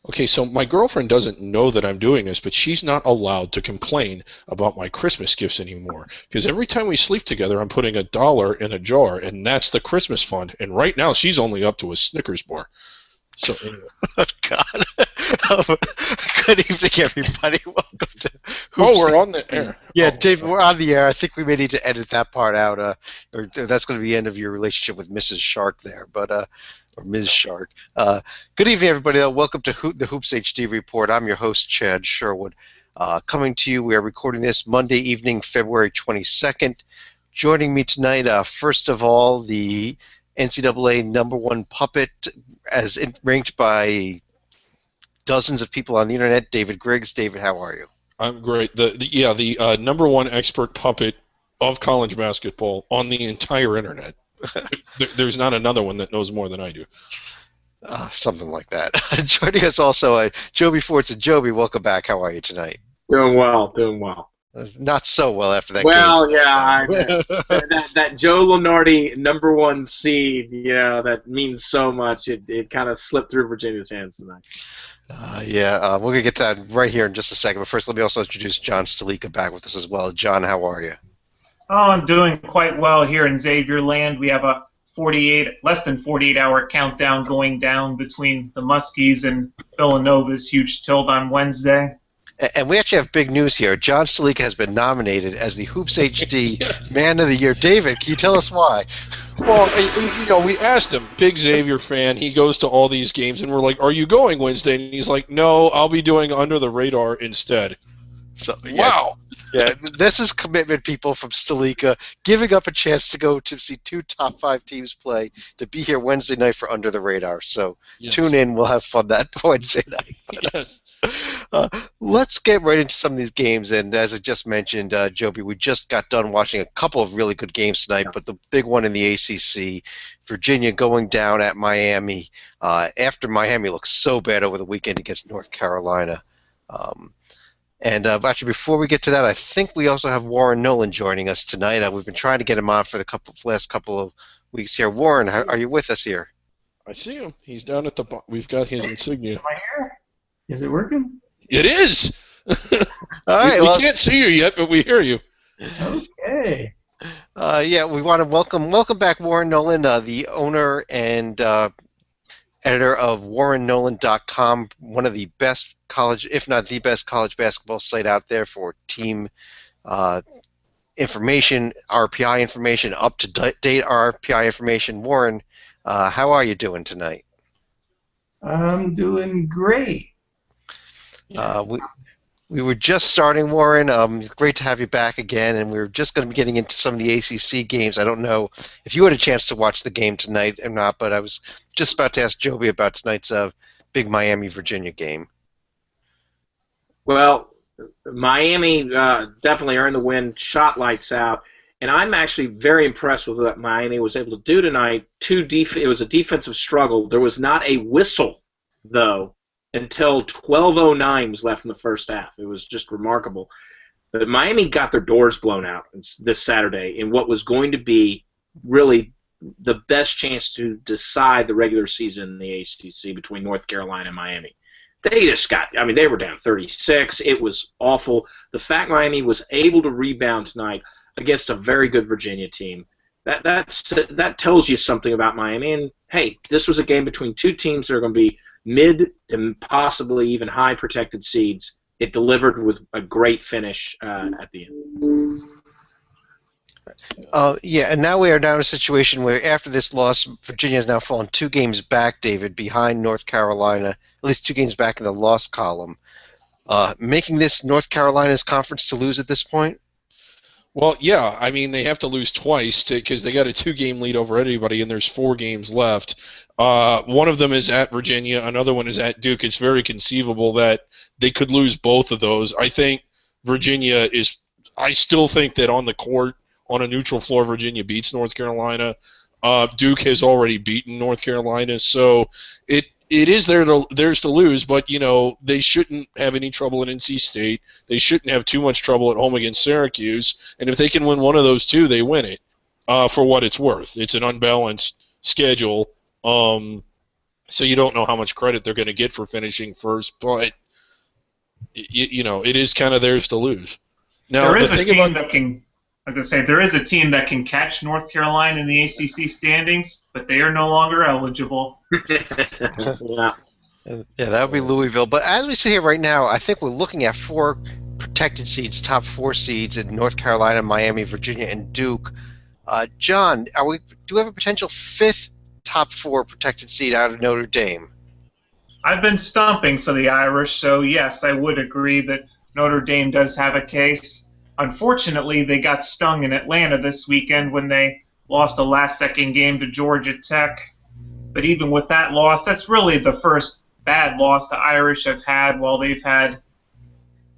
Okay, so my girlfriend doesn't know that I'm doing this, but she's not allowed to complain about my Christmas gifts anymore. Because every time we sleep together, I'm putting $1 in a jar, and that's the Christmas fund. And right now, she's only up to a Snickers bar. So anyway. Oh, God. Um, Good evening, everybody. Welcome to Oh, Hoops. we're on the air. Yeah, Oh, David, we're on the air. I think we may need to edit that part out, or that's going to be the end of your relationship with Mrs. Shark there, or Ms. Shark. Good evening, everybody. Welcome to the Hoops HD Report. I'm your host, Chad Sherwood. Coming to you, we are recording this Monday evening, February 22nd. Joining me tonight, first of all, the NCAA #1 puppet, ranked by dozens of people on the internet, David Griggs. David, how are you? I'm great. The number one expert puppet of college basketball on the entire internet. There's not another one that knows more than I do. Something like that. Joining us also, Joby Fortson. Joby, welcome back. How are you tonight? Doing well, doing well. Not so well after that Well, game. yeah, that Joe Lunardi #1 seed, that means so much. It kind of slipped through Virginia's hands tonight. We're going to get to that right here in just a second. But first, let me also introduce John Stalika back with us as well. John, how are you? Oh, I'm doing quite well here in Xavier Land. We have a less than 48-hour countdown going down between the Muskies and Villanova's huge tilt on Wednesday. And we actually have big news here. John Stalika has been nominated as the Hoops HD Man of the Year. David, can you tell us why? Well, we asked him, big Xavier fan. He goes to all these games, and we're like, "Are you going Wednesday?" And he's like, "No, I'll be doing Under the Radar instead." So, wow. Yeah, this is commitment, people, from Stalika, giving up a chance to go to see two top 5 teams play, to be here Wednesday night for Under the Radar. So Tune in. We'll have fun that Wednesday night. Yes. Let's get right into some of these games. And as I just mentioned, Joby, we just got done watching a couple of really good games tonight, but the big one in the ACC, Virginia going down at Miami after Miami looked so bad over the weekend against North Carolina. Actually, before we get to that, I think we also have Warren Nolan joining us tonight. We've been trying to get him on for the last couple of weeks here. Warren, are you with us here? I see him. He's down at the bottom. We've got his insignia. Am I here? Is it working? It is! All right. We can't see you yet, but we hear you. Okay. We want to welcome back Warren Nolan, the owner and editor of WarrenNolan.com, one of the best college, if not the best college basketball site out there for team information, RPI information, up-to-date RPI information. Warren, how are you doing tonight? I'm doing great. We were just starting, Warren. Great to have you back again, and we were just going to be getting into some of the ACC games. I don't know if you had a chance to watch the game tonight or not, but I was just about to ask Joby about tonight's big Miami-Virginia game. Well, Miami definitely earned the win, shot lights out, and I'm actually very impressed with what Miami was able to do tonight. It was a defensive struggle. There was not a whistle, though, until 12:09 was left in the first half. It was just remarkable. But Miami got their doors blown out this Saturday in what was going to be really the best chance to decide the regular season in the ACC between North Carolina and Miami. They were down 36. It was awful. The fact Miami was able to rebound tonight against a very good Virginia team, that tells you something about Miami. And, hey, this was a game between two teams that are going to be mid and possibly even high protected seeds. It delivered with a great finish at the end. And now we are now in a situation where after this loss, Virginia has now fallen 2 games back, David, behind North Carolina, at least 2 games back in the loss column, making this North Carolina's conference to lose at this point? Well, yeah. I mean, they have to lose twice because they got a 2-game lead over anybody, and there's 4 games left. One of them is at Virginia. Another one is at Duke. It's very conceivable that they could lose both of those. I think Virginia is – I still think that on the court, on a neutral floor, Virginia beats North Carolina. Duke has already beaten North Carolina, so it is theirs to lose, but, they shouldn't have any trouble at NC State. They shouldn't have too much trouble at home against Syracuse, and if they can win one of those 2, they win it, for what it's worth. It's an unbalanced schedule. So you don't know how much credit they're going to get for finishing first, but it is kind of theirs to lose. Now, there is a team that can, like I say, there is a team that can catch North Carolina in the ACC standings, but they are no longer eligible. Yeah. Yeah, that would be Louisville. But as we sit here right now, I think we're looking at 4 protected seeds, top 4 seeds in North Carolina, Miami, Virginia, and Duke. John, do we have a potential 5th top 4 protected seed out of Notre Dame? I've been stumping for the Irish, so yes, I would agree that Notre Dame does have a case. Unfortunately, they got stung in Atlanta this weekend when they lost a last-second game to Georgia Tech. But even with that loss, that's really the first bad loss the Irish have had, while they've had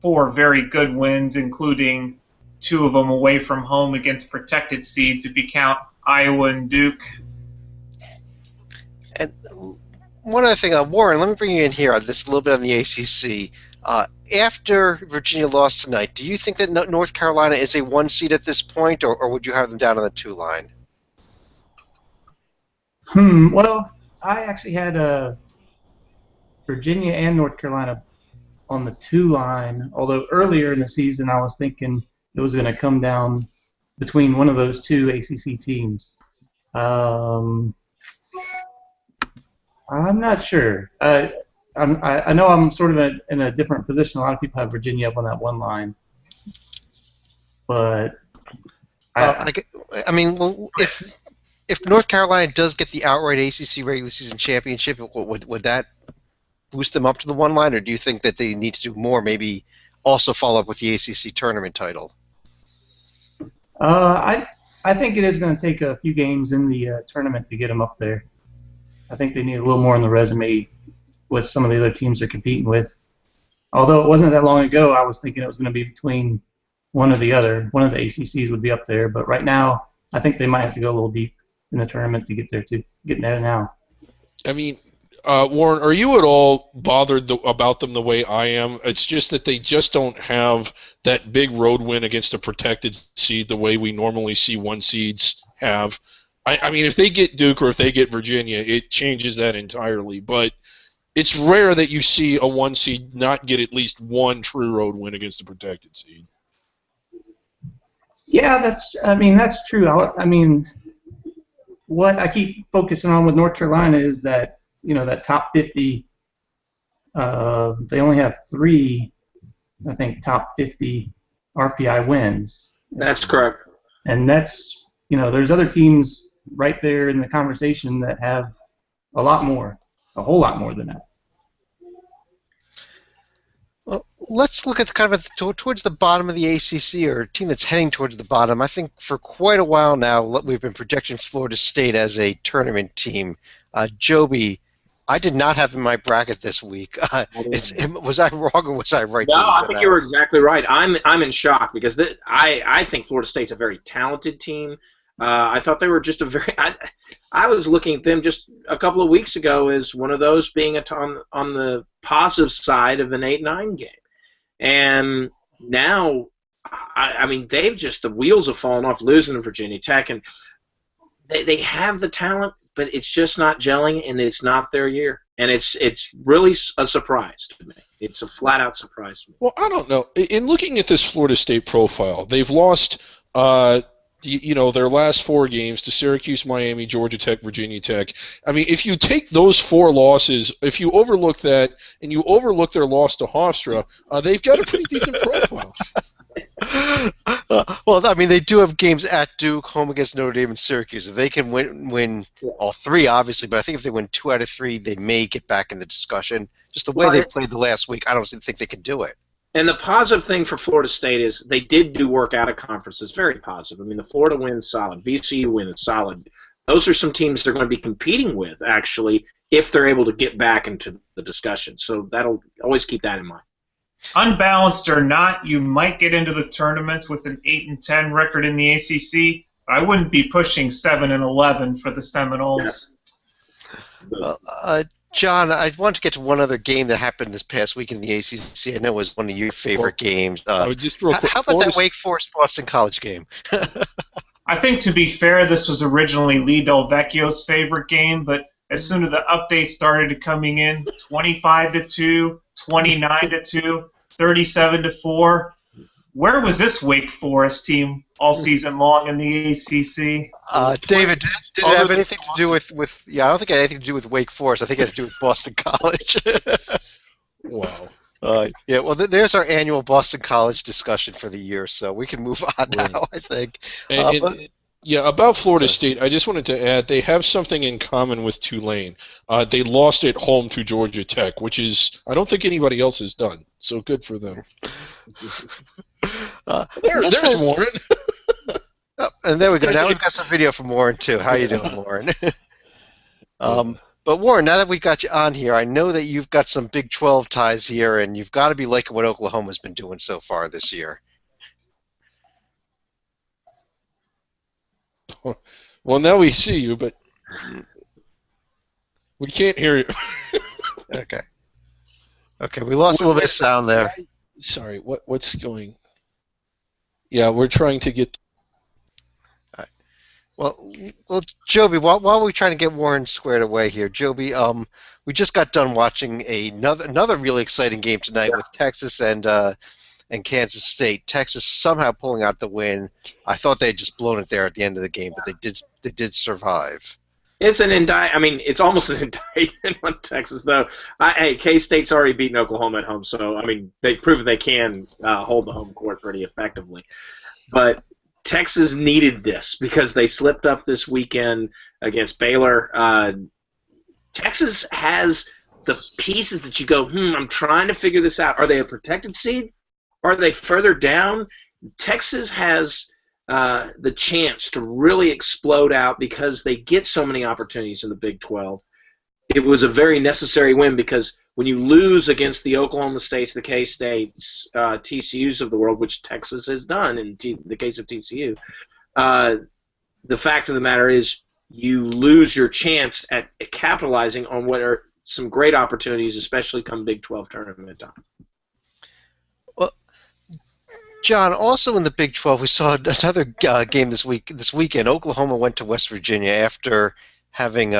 4 very good wins, including 2 of them away from home against protected seeds, if you count Iowa and Duke. And one other thing, Warren, let me bring you in here on this a little bit on the ACC. After Virginia lost tonight, do you think that North Carolina is a 1 seed at this point, or would you have them down on the 2 line? Well, I actually had Virginia and North Carolina on the 2 line, although earlier in the season I was thinking it was going to come down between one of those 2 ACC teams. I'm not sure. I know I'm sort of in a different position. A lot of people have Virginia up on that 1 line, but I mean, well, if North Carolina does get the outright ACC regular season championship, would that boost them up to the 1 line, or do you think that they need to do more, maybe also follow up with the ACC tournament title? I think it is going to take a few games in the tournament to get them up there. I think they need a little more on the resume with some of the other teams they're competing with. Although it wasn't that long ago, I was thinking it was going to be between one or the other. One of the ACCs would be up there, but right now I think they might have to go a little deep in the tournament to get there now. I mean, Warren, are you at all bothered about them the way I am? It's just that they just don't have that big road win against a protected seed the way we normally see 1 seeds have. I mean, if they get Duke or if they get Virginia, it changes that entirely. But it's rare that you see a 1 seed not get at least 1 true road win against a protected seed. Yeah, that's true. I mean, what I keep focusing on with North Carolina is that, that top 50, they only have 3, I think, top 50 RPI wins. That's correct. And that's, there's other teams right there in the conversation that have a whole lot more than that. Well, let's look at towards the bottom of the ACC, or a team that's heading towards the bottom. I think for quite a while now we've been projecting Florida State as a tournament team. Joby, I did not have in my bracket this week. Was I wrong or was I right? No, I think you were exactly right. I'm in shock because I think Florida State's a very talented team. I thought they were just I was looking at them just a couple of weeks ago as one of those being on the positive side of an 8-9 game, and now I mean the wheels have fallen off losing to Virginia Tech, and they have the talent, but it's just not gelling, and it's not their year, and it's really a surprise to me. It's a flat out surprise to me. Well, I don't know. In looking at this Florida State profile, they've lost. Their last 4 games to Syracuse, Miami, Georgia Tech, Virginia Tech. I mean, if you take those 4 losses, if you overlook that and you overlook their loss to Hofstra, they've got a pretty decent profile. Well, I mean, they do have games at Duke, home against Notre Dame, and Syracuse. If they can win all 3, obviously, but I think if they win 2 out of 3, they may get back in the discussion. Just the way they've played the last week, I don't think they can do it. And the positive thing for Florida State is they did do work out of conference. It's very positive. I mean, the Florida win is solid. VCU win is solid. Those are some teams they're going to be competing with, actually, if they're able to get back into the discussion. So that'll always keep that in mind. Unbalanced or not, you might get into the tournament with an 8-10 record in the ACC. I wouldn't be pushing 7-11 for the Seminoles. Yeah. John, I want to get to one other game that happened this past week in the ACC. I know it was one of your favorite games. How about that Wake Forest-Boston College game? I think, to be fair, this was originally Lee Del Vecchio's favorite game, but as soon as the updates started coming in, 25-2, 29-2, 37-4. Where was this Wake Forest team all season long in the ACC? David, did it have anything to do with? Yeah, I don't think it had anything to do with Wake Forest. I think it had to do with Boston College. Wow. Yeah, well, there's our annual Boston College discussion for the year, so we can move on now, I think. Yeah, about Florida State, I just wanted to add they have something in common with Tulane. They lost at home to Georgia Tech, which is I don't think anybody else has done. So good for them. There's Warren. And there we go. Now we've got some video from Warren too. How you doing, Warren? But Warren, now that we got you on here, I know that you've got some Big 12 ties here, and you've got to be liking what Oklahoma's been doing so far this year. Well, now we see you, but we can't hear you. Okay. Okay, we lost a little bit of sound there. Sorry, what's going? Yeah, we're trying to get. Well, Joby, while we're trying to get Warren squared away here, Joby, we just got done watching another really exciting game tonight with Texas and Kansas State. Texas somehow pulling out the win. I thought they had just blown it there at the end of the game, but they did survive. It's an it's almost an indictment on Texas, though. Hey, K-State's already beaten Oklahoma at home, so they've proven they can hold the home court pretty effectively. But Texas needed this because they slipped up this weekend against Baylor. Texas has the pieces that you go, I'm trying to figure this out. Are they a protected seed? Are they further down? Texas has the chance to really explode out because they get so many opportunities in the Big 12. It was a very necessary win because when you lose against the Oklahoma States, the K-States, TCUs of the world, which Texas has done in the case of TCU, the fact of the matter is you lose your chance at capitalizing on what are some great opportunities, especially come Big 12 tournament time. Well, John, also in the Big 12, we saw another game this weekend. Oklahoma went to West Virginia after having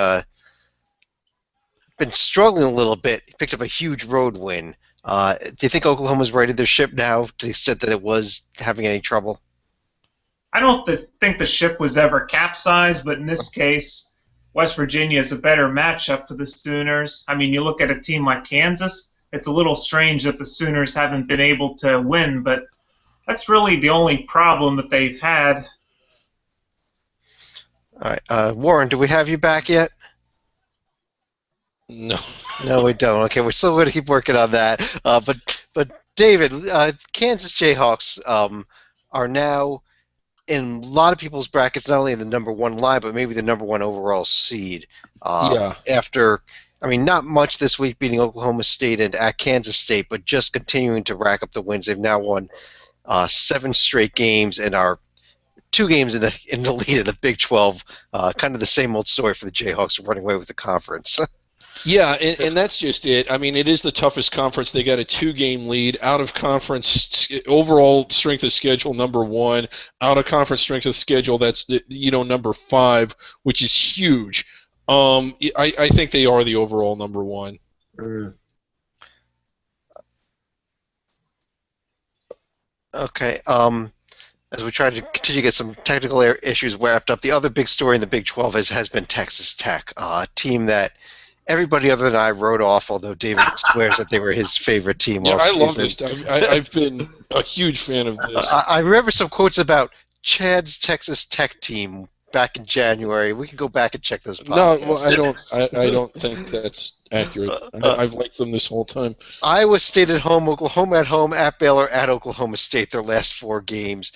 been struggling a little bit. He picked up a huge road win. Do you think Oklahoma's righted their ship now to the extent that it was having any trouble? I don't think the ship was ever capsized, but in this case, West Virginia is a better matchup for the Sooners. You look at a team like Kansas, it's a little strange that the Sooners haven't been able to win, but that's really the only problem that they've had. All right, Warren, do we have you back yet? No. No, we don't. Okay, we're still going to keep working on that. But David, Kansas Jayhawks are now in a lot of people's brackets, not only in the number one line, but maybe the number one overall seed. After, not much this week beating Oklahoma State and at Kansas State, but just continuing to rack up the wins. They've now won 7 straight games and are 2 games in the lead of the Big 12. Kind of the same old story for the Jayhawks running away with the conference. Yeah, and that's just it. It is the toughest conference. They got a 2-game lead. Out of conference overall strength of schedule number 1. Out of conference strength of schedule that's number 5, which is huge. I think they are the overall number 1. Okay. As we try to continue to get some technical issues wrapped up, the other big story in the Big 12 has been Texas Tech, a team that everybody other than I wrote off, although David swears that they were his favorite team all season. I love this. I've been a huge fan of this. I remember some quotes about Chad's Texas Tech team back in January. We can go back and check those podcasts. No, well, I don't think that's accurate. I've liked them this whole time. Iowa State at home, Oklahoma at home, at Baylor, at Oklahoma State, their last 4 games.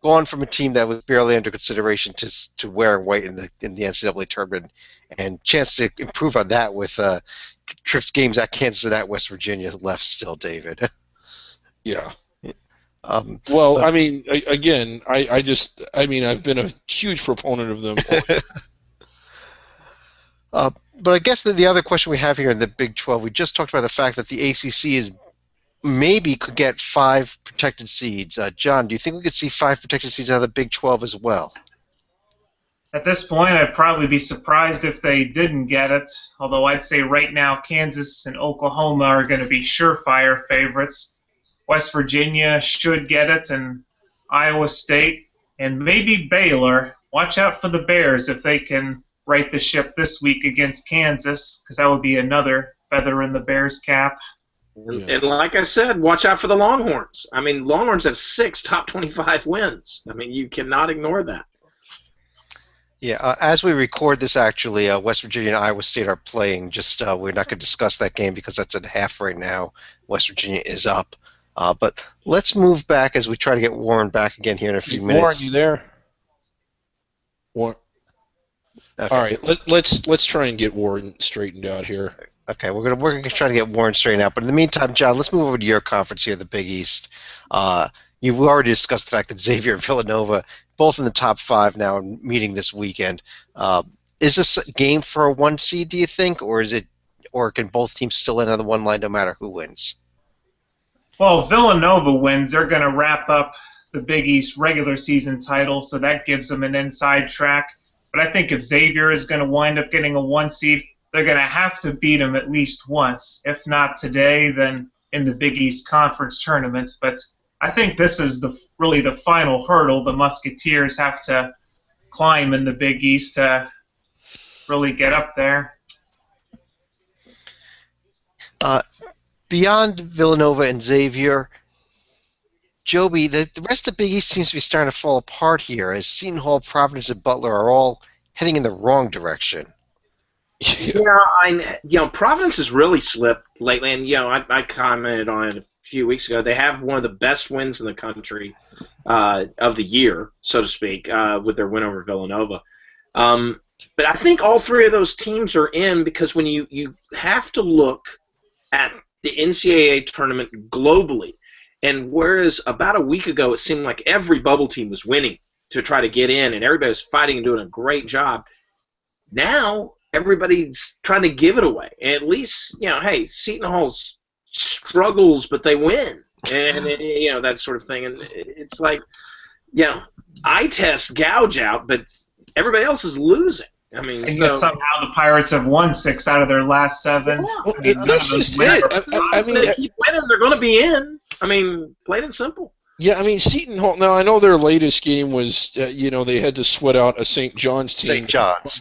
Gone from a team that was barely under consideration to wearing white in the NCAA tournament, and chance to improve on that with trips games at Kansas and at West Virginia left still, David. Yeah. I've been a huge proponent of them. But I guess the other question we have here in the Big 12, we just talked about the fact that the ACC could get 5 protected seeds. John, do you think we could see 5 protected seeds out of the Big 12 as well? At this point, I'd probably be surprised if they didn't get it, although I'd say right now Kansas and Oklahoma are going to be surefire favorites. West Virginia should get it, and Iowa State, and maybe Baylor. Watch out for the Bears if they can right the ship this week against Kansas, because that would be another feather in the Bears' cap. And like I said, watch out for the Longhorns. I mean, Longhorns have 6 top 25 wins. I mean, you cannot ignore that. Yeah, as we record this, actually, West Virginia and Iowa State are playing. Just we're not going to discuss that game because that's at half right now. West Virginia is up. But let's move back as we try to get Warren back again here in a few minutes. Warren, you there? Warren. Okay. All right, let's try and get Warren straightened out here. Okay, we're gonna try to get Warren straightened out. But in the meantime, John, let's move over to your conference here, the Big East. You've already discussed the fact that Xavier and Villanova, both in the top 5 now, and meeting this weekend. Is this a game for a 1 seed, do you think, or can both teams still end on the one line no matter who wins? Well, if Villanova wins, they're going to wrap up the Big East regular season title, so that gives them an inside track. But I think if Xavier is going to wind up getting a 1 seed, they're going to have to beat them at least once. If not today, then in the Big East Conference tournament. But I think this is really the final hurdle the Musketeers have to climb in the Big East to really get up there. Beyond Villanova and Xavier, Joby, the rest of the Big East seems to be starting to fall apart here, as Seton Hall, Providence, and Butler are all heading in the wrong direction. Yeah, Providence has really slipped lately, and I commented on it a few weeks ago. They have one of the best wins in the country of the year, so to speak, with their win over Villanova. But I think all 3 of those teams are in because when you have to look at the NCAA tournament globally, and whereas about a week ago it seemed like every bubble team was winning to try to get in, and everybody was fighting and doing a great job, now everybody's trying to give it away. And at least, hey, Seton Hall's struggles, but they win, and that sort of thing. And it's like, eye test, gouge out, but everybody else is losing. I mean, and yet somehow the Pirates have won 6 out of their last 7. Well, that's just it. I mean, they keep winning, they're going to be in. I mean, plain and simple. Yeah, I mean, Seton Hall. Now I know their latest game was, they had to sweat out a St. John's team. St. John's.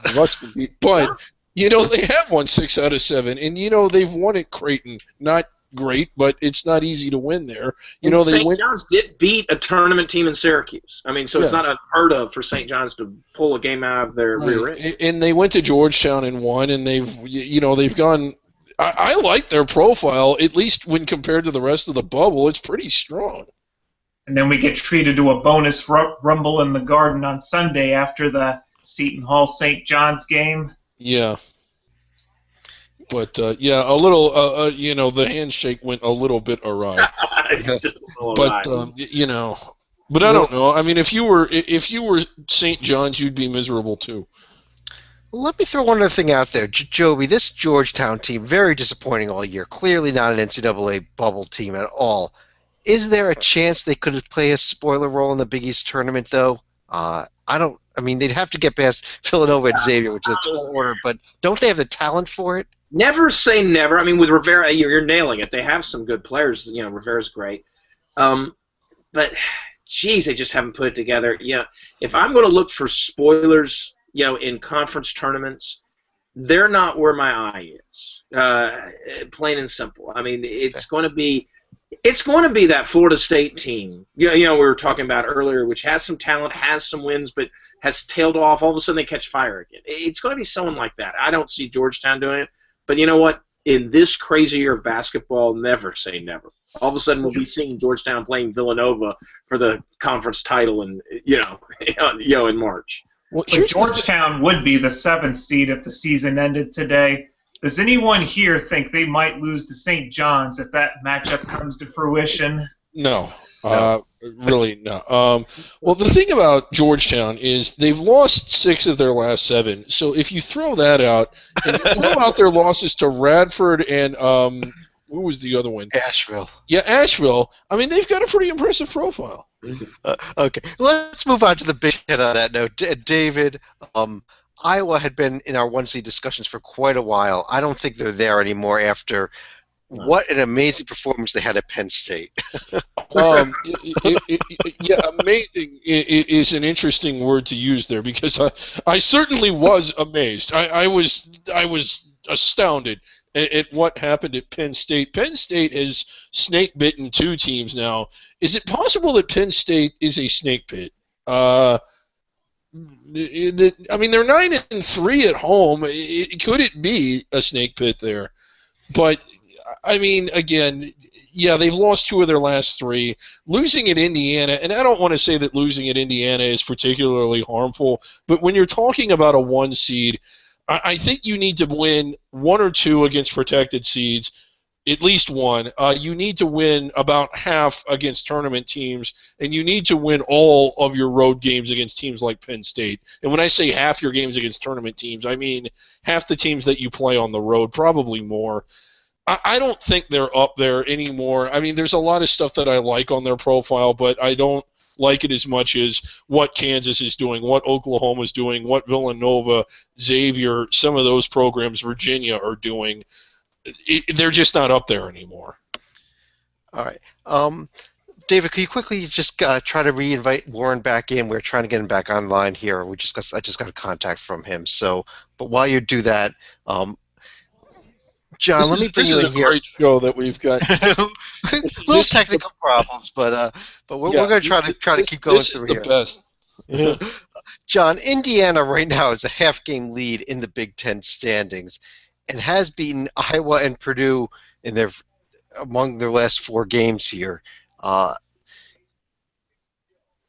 But they have won 6 out of 7, and they've won at Creighton. Not great, but it's not easy to win there. St. John's did beat a tournament team in Syracuse. I mean, so it's not unheard of for St. John's to pull a game out of their rear end. And they went to Georgetown and won, and they've gone. I like their profile, at least when compared to the rest of the bubble. It's pretty strong. And then we get treated to a bonus rumble in the Garden on Sunday after the Seton Hall St. John's game. Yeah. But, a little, the handshake went a little bit awry. Just a little but, but I don't know. I mean, if you were St. John's, you'd be miserable too. Let me throw one other thing out there. Joby, this Georgetown team, very disappointing all year. Clearly not an NCAA bubble team at all. Is there a chance they could play a spoiler role in the Big East tournament, though? They'd have to get past Villanova and Xavier, which is a tall order, but don't they have the talent for it? Never say never. I mean, with Rivera, you're nailing it. They have some good players. Rivera's great. But, geez, they just haven't put it together. If I'm going to look for spoilers, in conference tournaments, they're not where my eye is. Plain and simple. I mean, it's going to be that Florida State team, we were talking about earlier, which has some talent, has some wins, but has tailed off. All of a sudden, they catch fire again. It's going to be someone like that. I don't see Georgetown doing it. But you know what? In this crazy year of basketball, never say never. All of a sudden, we'll be seeing Georgetown playing Villanova for the conference title, in March. Well, Georgetown would be the 7th seed if the season ended today. Does anyone here think they might lose to St. John's if that matchup comes to fruition? No. Really, no. Well, the thing about Georgetown is they've lost 6 of their last 7. So if you throw that out, and throw out their losses to Radford and who was the other one? Asheville. Yeah, Asheville. I mean, they've got a pretty impressive profile. Okay, let's move on to the Big Ten on that note. David, Iowa had been in our 1 seed discussions for quite a while. I don't think they're there anymore after what an amazing performance they had at Penn State. Yeah, amazing is an interesting word to use there because I certainly was amazed. I was astounded at what happened at Penn State. Penn State has snake bitten 2 teams now. Is it possible that Penn State is a snake pit? I mean, they're 9-3 at home. Could it be a snake pit there? But I mean, again, yeah, they've lost 2 of their last 3. Losing at Indiana, and I don't want to say that losing at Indiana is particularly harmful, but when you're talking about a 1 seed, I think you need to win 1 or 2 against protected seeds, at least 1. You need to win about half against tournament teams, and you need to win all of your road games against teams like Penn State. And when I say half your games against tournament teams, I mean half the teams that you play on the road, probably more. I don't think they're up there anymore. I mean, there's a lot of stuff that I like on their profile, but I don't like it as much as what Kansas is doing, what Oklahoma is doing, what Villanova, Xavier, some of those programs, Virginia, are doing. They're just not up there anymore. All right. David, could you quickly just try to re-invite Warren back in? We're trying to get him back online here. I just got a contact from him. So, but while you do that, John, let me bring you in here. This is a great show that we've got. Little technical problems, but we're going to try to keep going through here. This is the best. John, Indiana right now is a half-game lead in the Big Ten standings, and has beaten Iowa and Purdue in among their last 4 games here.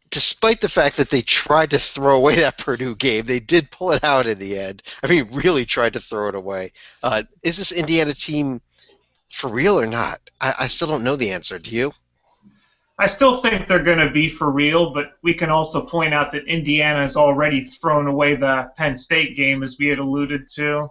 Despite the fact that they tried to throw away that Purdue game, they did pull it out in the end. I mean, really tried to throw it away. Is this Indiana team for real or not? I still don't know the answer. Do you? I still think they're going to be for real, but we can also point out that Indiana has already thrown away the Penn State game, as we had alluded to.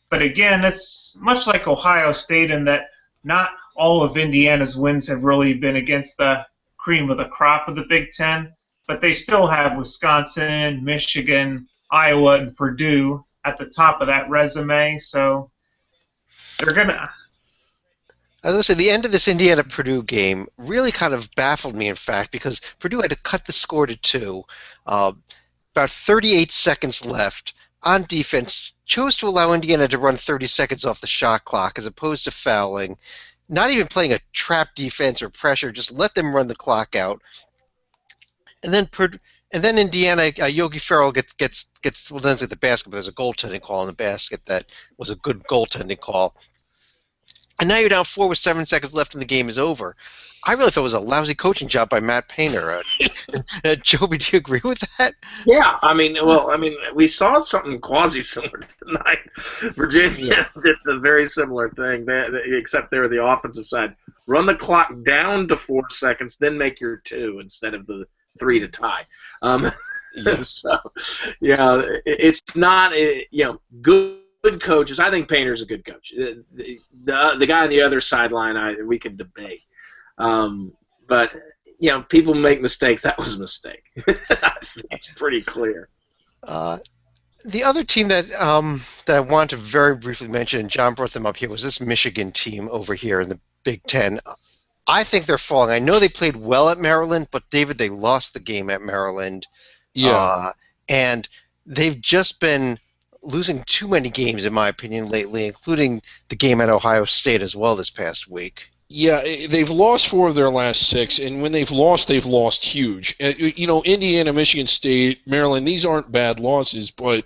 But again, it's much like Ohio State in that not all of Indiana's wins have really been against the cream of the crop of the Big Ten, but they still have Wisconsin, Michigan, Iowa, and Purdue at the top of that resume, so they're going to... I was going to say, the end of this Indiana-Purdue game really kind of baffled me, in fact, because Purdue had to cut the score to 2. About 38 seconds left. On defense, chose to allow Indiana to run 30 seconds off the shot clock as opposed to fouling. Not even playing a trap defense or pressure, just let them run the clock out. And then Indiana, Yogi Ferrell gets doesn't get the basket, but there's a goaltending call on the basket that was a good goaltending call. And now you're down 4 with 7 seconds left and the game is over. I really thought it was a lousy coaching job by Matt Painter. Joby, do you agree with that? Yeah, we saw something quasi-similar tonight. Virginia did a very similar thing, except they're the offensive side. Run the clock down to 4 seconds, then make your 2 instead of the 3 to tie. Yes. So, yeah, it's not good coaches. I think Painter's a good coach. The guy on the other sideline, we can debate. But people make mistakes. That was a mistake. I think it's pretty clear. The other team that I wanted to very briefly mention, and John brought them up here, was this Michigan team over here in the Big Ten. I think they're falling. I know they played well at Maryland, but David, they lost the game at Maryland. Yeah. And they've just been losing too many games, in my opinion, lately, including the game at Ohio State as well this past week. Yeah, they've lost 4 of their last 6, and when they've lost huge. Indiana, Michigan State, Maryland, these aren't bad losses, but,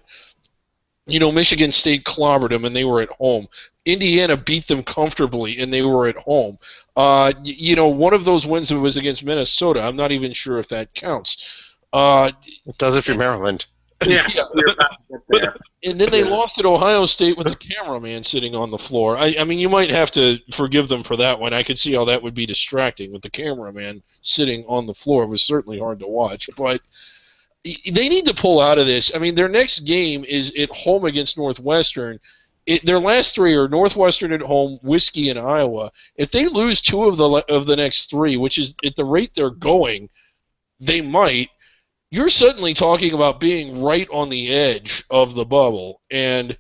Michigan State clobbered them, and they were at home. Indiana beat them comfortably, and they were at home. One of those wins was against Minnesota. I'm not even sure if that counts. It does if you're Maryland. Yeah, we're about to get there. And then they lost at Ohio State with the cameraman sitting on the floor. I mean, you might have to forgive them for that one. I could see how that would be distracting with the cameraman sitting on the floor. It was certainly hard to watch. But they need to pull out of this. I mean, their next game is at home against Northwestern. Their last 3 are Northwestern at home, Whiskey, and Iowa. If they lose 2 of the next 3, which is at the rate they're going, they might. You're suddenly talking about being right on the edge of the bubble, and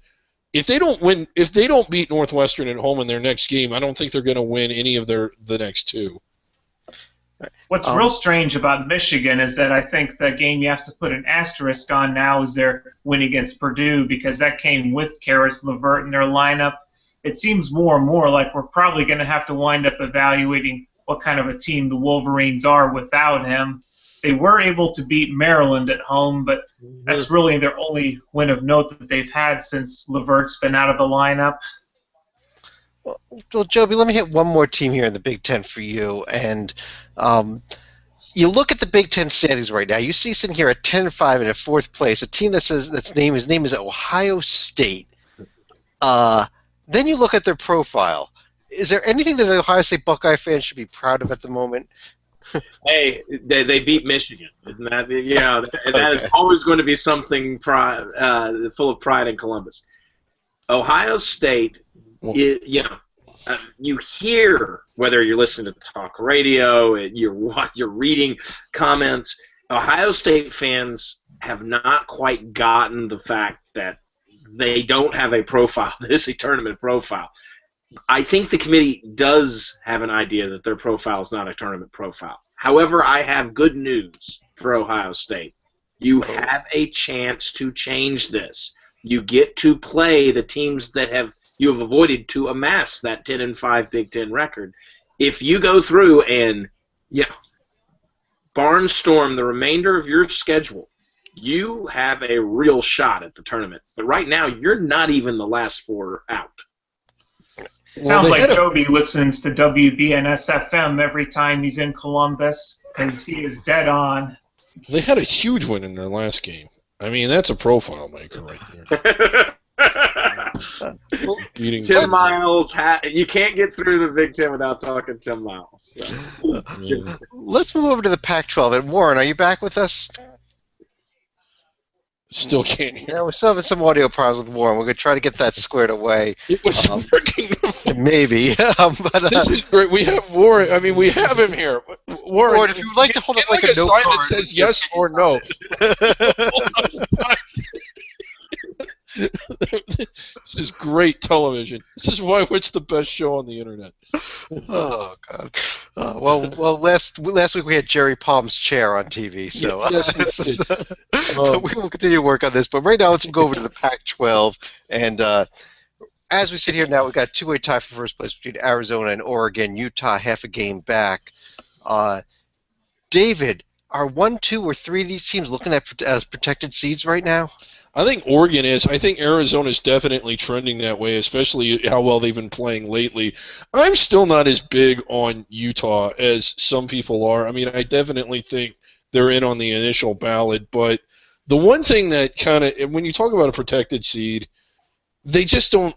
if they don't beat Northwestern at home in their next game, I don't think they're going to win any of the next two. What's real strange about Michigan is that I think the game you have to put an asterisk on now is their win against Purdue, because that came with Karis LeVert in their lineup. It seems more and more like we're probably going to have to wind up evaluating what kind of a team the Wolverines are without him. They were able to beat Maryland at home, but that's really their only win of note that they've had since LeVert's been out of the lineup. Well, Joby, let me hit one more team here in the Big Ten for you. And you look at the Big Ten standings right now. You see sitting here at 10-5 and at fourth place, a team that says his name is Ohio State. Then you look at their profile. Is there anything that an Ohio State Buckeye fan should be proud of at the moment? Hey, they beat Michigan. Isn't that, that is always going to be something full of pride in Columbus. Ohio State, you hear, whether you're listening to talk radio, you're reading comments, Ohio State fans have not quite gotten the fact that they don't have a profile. This is a tournament profile. I think the committee does have an idea that their profile is not a tournament profile. However, I have good news for Ohio State. You have a chance to change this. You get to play the teams that you have avoided to amass that 10-5 Big Ten record. If you go through and barnstorm the remainder of your schedule, you have a real shot at the tournament. But right now, you're not even the last four out. It sounds like Joby listens to WBNS-FM every time he's in Columbus, because he is dead on. They had a huge win in their last game. I mean, that's a profile maker right there. Tim Miles, you can't get through the Big Ten without talking Tim Miles. So. Let's move over to the Pac-12. And Warren, are you back with us? Still can't hear. Yeah, we're still having some audio problems with Warren. We're going to try to get that squared away. It was working. Maybe. But, this is great. We have Warren. I mean, we have him here. Warren, if you would like to hold up like a note note sign card that says yes or no. This is great television. This is why it's the best show on the internet. Oh God. Well, last week we had Jerry Palm's chair on TV, so so we will continue to work on this. But right now, let's go over to the Pac-12, and as we sit here now, we've got a two-way tie for first place between Arizona and Oregon. Utah half a game back. David, are 1, 2, or 3 of these teams looking at as protected seeds right now? I think Oregon is. I think Arizona's definitely trending that way, especially how well they've been playing lately. I'm still not as big on Utah as some people are. I mean, I definitely think they're in on the initial ballot, but the one thing that kind of, when you talk about a protected seed, they just don't,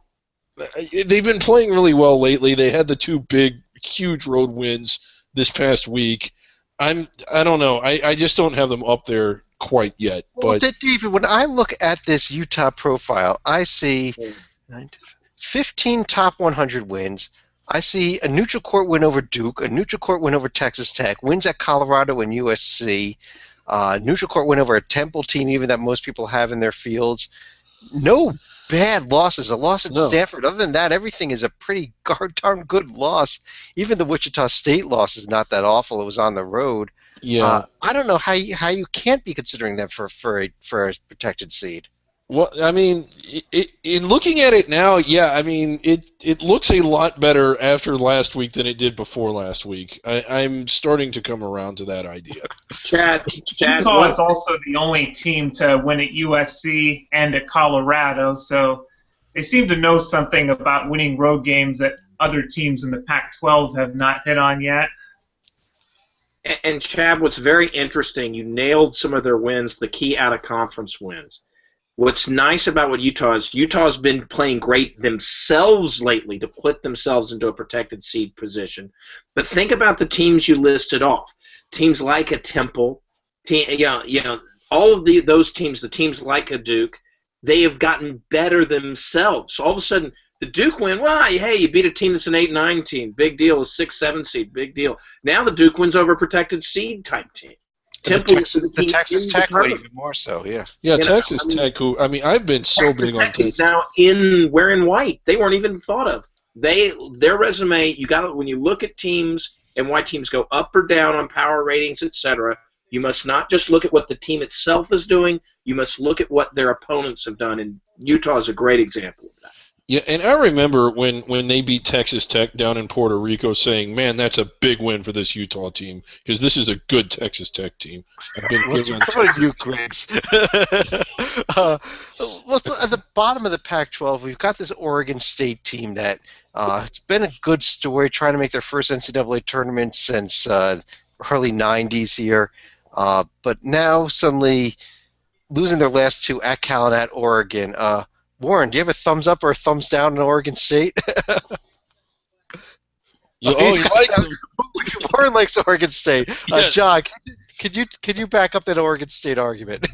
they've been playing really well lately. They had the 2 big, huge road wins this past week. I don't know. I just don't have them up there quite yet. Well, David, when I look at this Utah profile, I see 15 top 100 wins. I see a neutral court win over Duke, a neutral court win over Texas Tech, wins at Colorado and USC, neutral court win over a Temple team, even that most people have in their fields. No bad losses. A loss at Stanford. Other than that, everything is a pretty darn good loss. Even the Wichita State loss is not that awful. It was on the road. Yeah. I don't know how you can't be considering them for a protected seed. Well, I mean, in looking at it now, yeah, I mean, it looks a lot better after last week than it did before last week. I'm starting to come around to that idea. Chad, Utah is also the only team to win at USC and at Colorado, so they seem to know something about winning road games that other teams in the Pac-12 have not hit on yet. And Chad, what's very interesting, you nailed some of their wins, the key out-of-conference wins. What's nice about what Utah's been playing great themselves lately to put themselves into a protected seed position. But think about the teams you listed off. Teams like a Temple, all of those teams, the teams like a Duke, they have gotten better themselves. So all of a sudden, the Duke win, well, hey, you beat a team that's an 8-9 team. Big deal. A 6-7 seed. Big deal. Now the Duke wins over a protected seed type team. Temple was the team Texas in Tech the would tournament. even more so. Yeah. Yeah, You know, Texas I mean, Tech. Who I mean, I've been so Texas big on Tech team's Texas. now wearing white. They weren't even thought of. Their resume. You got when you look at teams and why teams go up or down on power ratings, etc. You must not just look at what the team itself is doing. You must look at what their opponents have done, and Utah is a great example of that. Yeah, and I remember when they beat Texas Tech down in Puerto Rico, saying, "Man, that's a big win for this Utah team because this is a good Texas Tech team." I've been Let's big on go to Texas. you, Griggs. Let's at the bottom of the Pac-12. We've got this Oregon State team that it's been a good story, trying to make their first NCAA tournament since early '90s here, but now suddenly losing their last two at Cal and at Oregon. Warren, do you have a thumbs up or a thumbs down in Oregon State? You He's got- like them. Warren likes Oregon State. Yes. John, can you back up that Oregon State argument?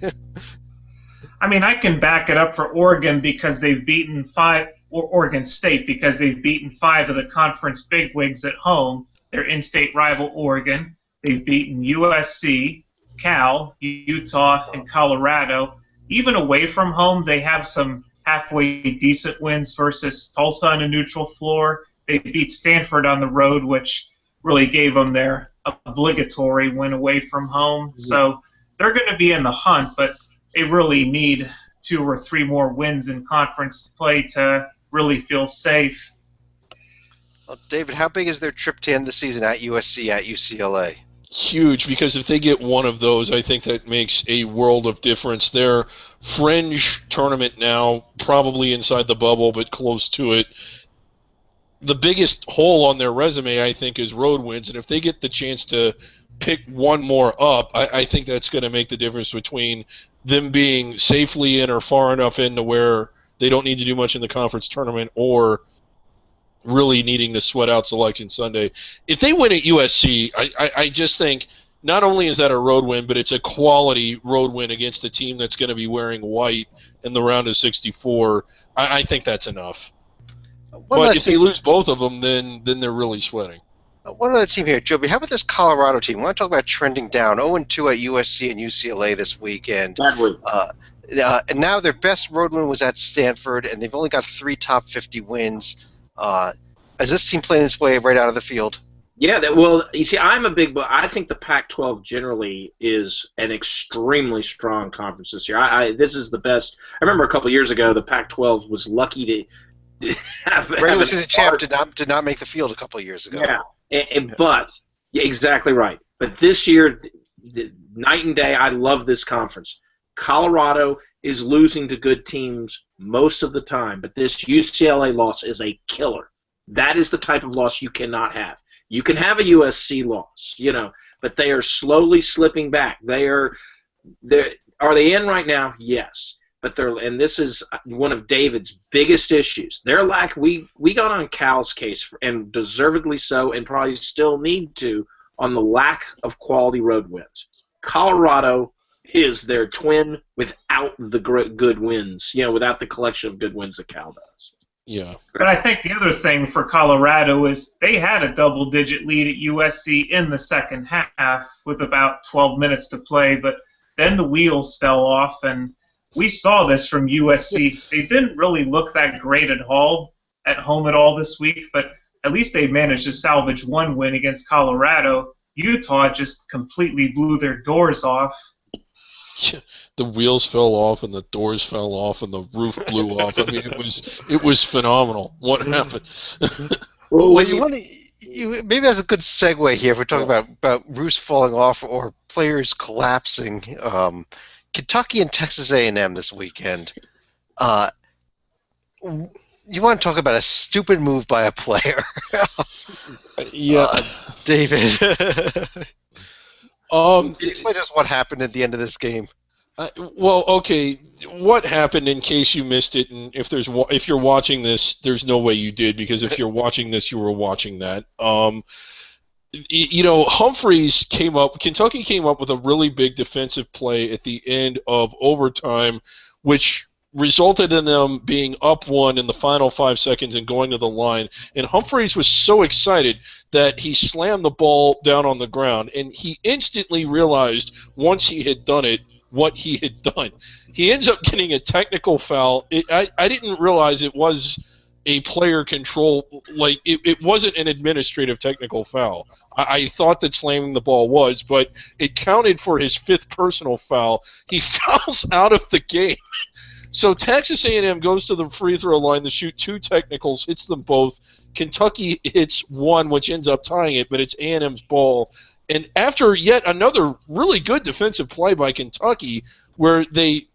I mean, I can back it up for Oregon because they've beaten Oregon State because they've beaten 5 of the conference bigwigs at home. Their in-state rival Oregon. They've beaten USC, Cal, Utah, and Colorado. Even away from home, they have some halfway decent wins versus Tulsa on a neutral floor. They beat Stanford on the road, which really gave them their obligatory win away from home. So they're going to be in the hunt, but they really need 2 or 3 more wins in conference play to really feel safe. Well, David, how big is their trip to end the season at USC, at UCLA? Huge, because if they get one of those, I think that makes a world of difference. Their fringe tournament now, probably inside the bubble, but close to it. The biggest hole on their resume, I think, is road wins, and if they get the chance to pick one more up, I think that's going to make the difference between them being safely in or far enough in to where they don't need to do much in the conference tournament or really needing to sweat out Selection Sunday. If they win at USC, I just think not only is that a road win, but it's a quality road win against a team that's going to be wearing white in the round of 64. I think that's enough. But if they lose both of them, then they're really sweating. One other team here, Joby. How about this Colorado team? I want to talk about trending down. 0-2 at USC and UCLA this weekend. And now their best road win was at Stanford, and they've only got 3 top 50 wins. Is this team playing its way right out of the field? Yeah, well, you see, I think the Pac-12 generally is an extremely strong conference this year. This is the best. I remember a couple years ago, the Pac-12 was lucky to have regular season champ did not make the field a couple of years ago. Yeah, but exactly right. But this year, night and day. I love this conference. Colorado is losing to good teams most of the time, but this UCLA loss is a killer. That is the type of loss you cannot have. You can have a USC loss, but they are slowly slipping back. Are they in right now? Yes. But and this is one of David's biggest issues. We got on Cal's case, and deservedly so, and probably still need to, on the lack of quality road wins. Colorado is their twin without the good wins, without the collection of good wins that Cal does. Yeah. But I think the other thing for Colorado is they had a double-digit lead at USC in the second half with about 12 minutes to play, but then the wheels fell off, and we saw this from USC. They didn't really look that great at home at all this week, but at least they managed to salvage one win against Colorado. Utah just completely blew their doors off. The wheels fell off and the doors fell off and the roof blew off. I mean, it was phenomenal. What happened? Well, you want to maybe that's a good segue here if we're talking about roofs falling off or players collapsing. Kentucky and Texas A&M this weekend. You want to talk about a stupid move by a player? Yeah, David. Explain to us what happened at the end of this game. Well, okay. What happened? In case you missed it, and if you're watching this, there's no way you did, because if you're watching this, you were watching that. Humphreys Kentucky came up with a really big defensive play at the end of overtime, which resulted in them being up one in the final 5 seconds and going to the line. And Humphreys was so excited that he slammed the ball down on the ground, and he instantly realized once he had done it what he had done. He ends up getting a technical foul. I didn't realize it was a player control, like it wasn't an administrative technical foul. I thought that slamming the ball was, but it counted for his 5th personal foul. He fouls out of the game. So Texas A&M goes to the free throw line to shoot 2 technicals, hits them both. Kentucky hits 1, which ends up tying it, but it's A&M's ball. And after yet another really good defensive play by Kentucky, where they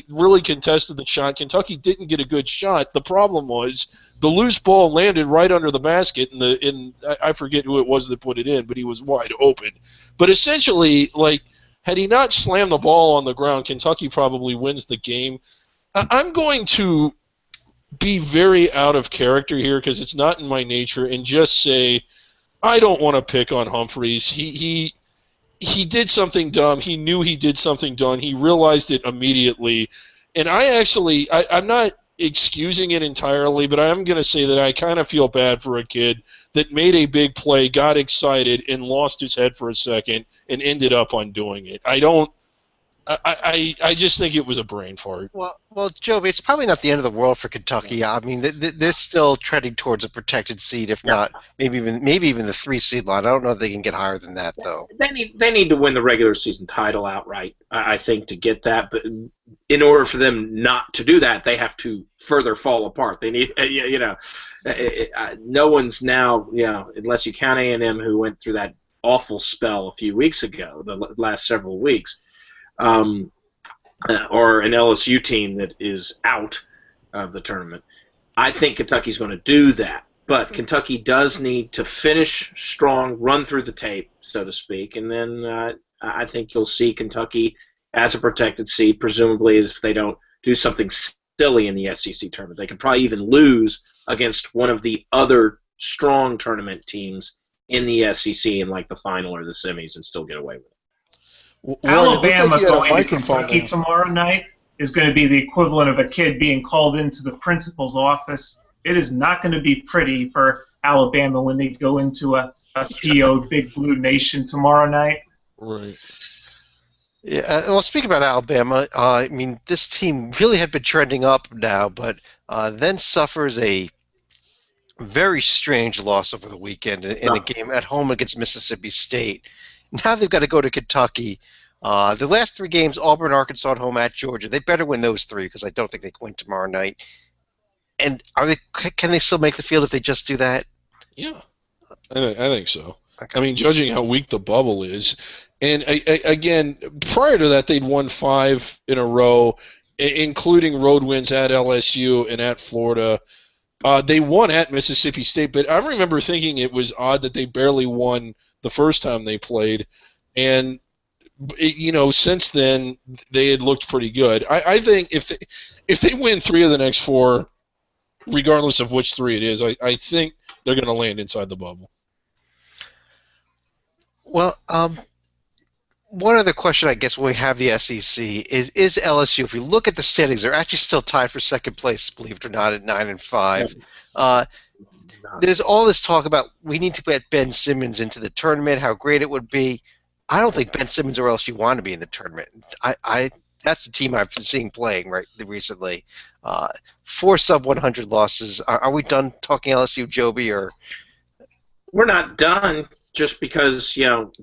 really contested the shot, Kentucky didn't get a good shot. The problem was the loose ball landed right under the basket, and I forget who it was that put it in, but he was wide open. But essentially, like, had he not slammed the ball on the ground, Kentucky probably wins the game. I'm going to be very out of character here because it's not in my nature, and just say I don't want to pick on Humphreys. He did something dumb. He knew he did something dumb. He realized it immediately. And I'm not excusing it entirely, but I'm going to say that I kind of feel bad for a kid that made a big play, got excited, and lost his head for a second and ended up undoing it. I just think it was a brain fart. Well, Joby, it's probably not the end of the world for Kentucky. I mean, they're still treading towards a protected seed, if not maybe even the 3 seed line. I don't know if they can get higher than that, though. They need to win the regular season title outright, I think, to get that. But in order for them not to do that, they have to further fall apart. They need, no one's now, unless you count A&M, who went through that awful spell a few weeks ago, the last several weeks. Or an LSU team that is out of the tournament. I think Kentucky's going to do that, but Kentucky does need to finish strong, run through the tape, so to speak, and then I think you'll see Kentucky as a protected seed, presumably if they don't do something silly in the SEC tournament. They could probably even lose against one of the other strong tournament teams in the SEC in like the final or the semis and still get away with it. Alabama going to Kentucky tomorrow night is going to be the equivalent of a kid being called into the principal's office. It is not going to be pretty for Alabama when they go into a PO'd Big Blue Nation tomorrow night. Right. Yeah. Well, speaking about Alabama, I mean, this team really had been trending up now, but then suffers a very strange loss over the weekend in a game at home against Mississippi State. Now they've got to go to Kentucky. The last 3 games, Auburn, Arkansas at home, at Georgia. They better win those 3 because I don't think they can win tomorrow night. And can they still make the field if they just do that? Yeah, I think so. Okay. I mean, judging how weak the bubble is. And, again, prior to that, they'd won 5 in a row, including road wins at LSU and at Florida. They won at Mississippi State, but I remember thinking it was odd that they barely won the first time they played, and since then they had looked pretty good. I think if they win 3 of the next 4, regardless of which 3 it is, I think they're going to land inside the bubble. Well, one other question, I guess, when we have the SEC is LSU. If we look at the standings, they're actually still tied for second place, believe it or not, at 9-5. There's all this talk about we need to get Ben Simmons into the tournament, how great it would be. I don't think Ben Simmons or LSU want to be in the tournament. That's the team I've been seeing playing recently. 4 sub-100 losses. Are we done talking LSU, Joby? Or we're not done just because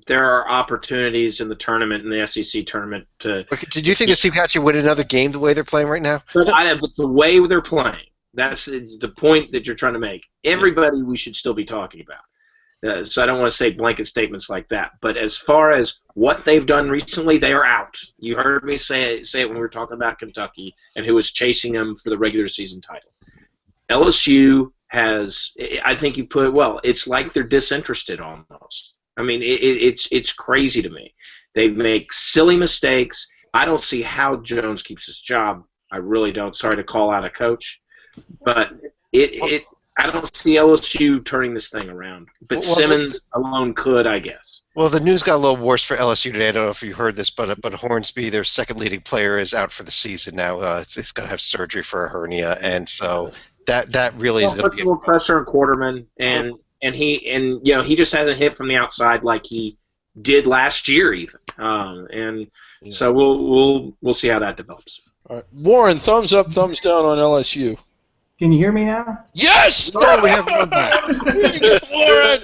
there are opportunities in the tournament, in the SEC tournament. Did you think this team can actually win another game the way they're playing right now? But the way they're playing. That's the point that you're trying to make. Everybody we should still be talking about. So I don't want to say blanket statements like that. But as far as what they've done recently, they are out. You heard me say it when we were talking about Kentucky and who was chasing them for the regular season title. LSU has, I think you put it well, it's like they're disinterested almost. I mean, it's crazy to me. They make silly mistakes. I don't see how Jones keeps his job. I really don't. Sorry to call out a coach. But I don't see LSU turning this thing around. But Well, Simmons alone could, I guess. Well, the news got a little worse for LSU today. I don't know if you heard this, but Hornsby, their second leading player, is out for the season now. He's going to have surgery for a hernia, and so that really is going to Puts be a little pressure on Quarterman, and he just hasn't hit from the outside like he did last year even. So we'll see how that develops. All right. Warren, thumbs up, thumbs down on LSU. Can you hear me now? Yes! Oh, we have one back. Warren!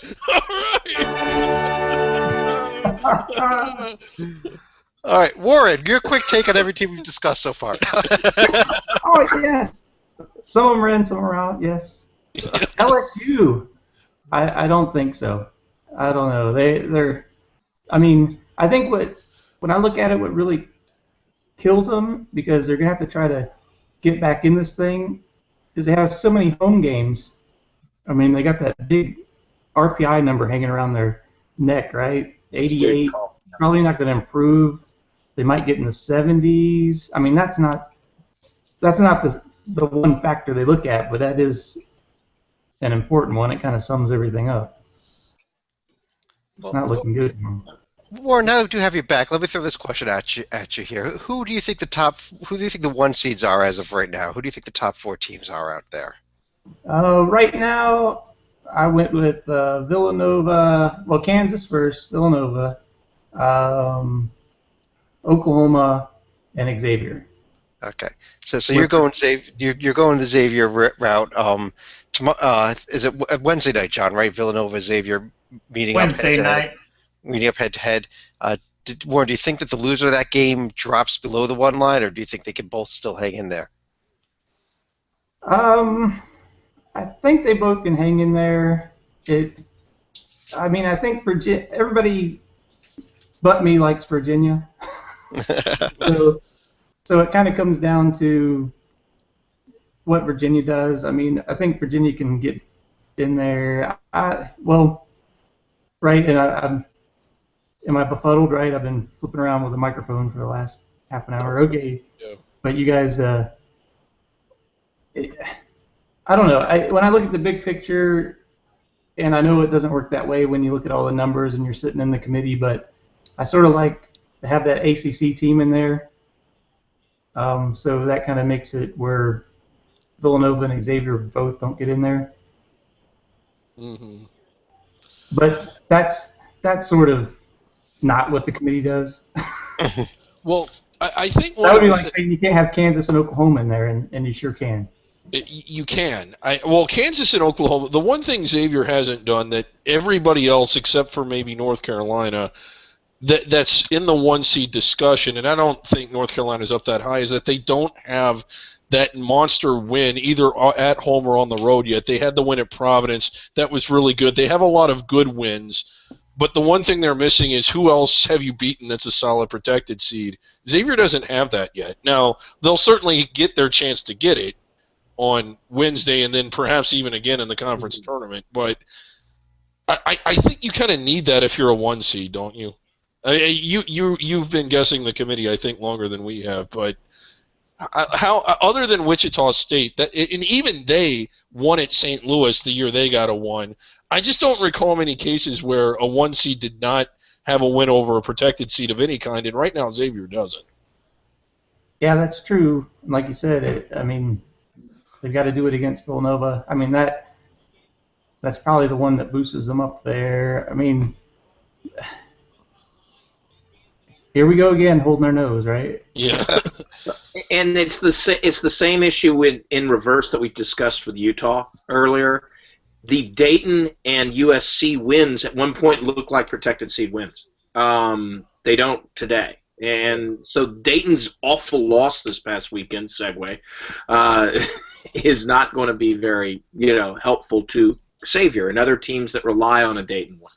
All right. All right, Warren, your quick take on every team we've discussed so far. Oh, yes. Some of them are in, some are out, yes. LSU, I don't think so. I don't know. They're. I mean, I think when I look at it, what really kills them, because they're going to have to try to get back in this thing, is they have so many home games. I mean, they got that big RPI number hanging around their neck, right? 88. Probably not going to improve. They might get in the 70s. I mean, that's not the one factor they look at, but that is an important one. It kind of sums everything up. It's not looking good. Warren, now that you have you back, let me throw this question at you here. Who do you think the one seeds are as of right now? Who do you think the top 4 teams are out there? Right now, I went with Villanova. Well, Kansas first, Villanova, Oklahoma, and Xavier. Okay, so you're going the Xavier route. Is it Wednesday night, John? Right, Villanova, Xavier meeting Wednesday up night. Meeting up head to head. Warren, do you think that the loser of that game drops below the 1 line, or do you think they can both still hang in there? I think they both can hang in there. I think everybody but me likes Virginia. So it kind of comes down to what Virginia does. I mean, I think Virginia can get in there. Right, and am I befuddled, right? I've been flipping around with a microphone for the last half an hour. Okay. Yeah. But you guys, I don't know. When I look at the big picture, and I know it doesn't work that way when you look at all the numbers and you're sitting in the committee, but I sort of like to have that ACC team in there. So that kind of makes it where Villanova and Xavier both don't get in there. Mm-hmm. But that's sort of not what the committee does. Well, I think that would be like saying you can't have Kansas and Oklahoma in there, and you sure can. You can. Kansas and Oklahoma, the one thing Xavier hasn't done that everybody else except for maybe North Carolina that's in the 1 seed discussion, and I don't think North Carolina's up that high, is that they don't have that monster win either at home or on the road yet. They had the win at Providence. That was really good. They have a lot of good wins. But the one thing they're missing is who else have you beaten that's a solid protected seed. Xavier doesn't have that yet. Now, they'll certainly get their chance to get it on Wednesday and then perhaps even again in the conference tournament. But I think you kind of need that if you're a 1 seed, don't you? You've been guessing the committee, I think, longer than we have. But how other than Wichita State, and even they won at St. Louis the year they got a 1, I just don't recall many cases where a 1 seed did not have a win over a protected seed of any kind, and right now Xavier doesn't. Yeah, that's true. Like you said, they've got to do it against Villanova. I mean, that's probably the one that boosts them up there. I mean, here we go again, holding their nose, right? Yeah. And it's the same issue in reverse that we discussed with Utah earlier. The Dayton and USC wins at one point look like protected seed wins. They don't today. And so Dayton's awful loss this past weekend, segue, is not going to be very helpful to Xavier and other teams that rely on a Dayton win.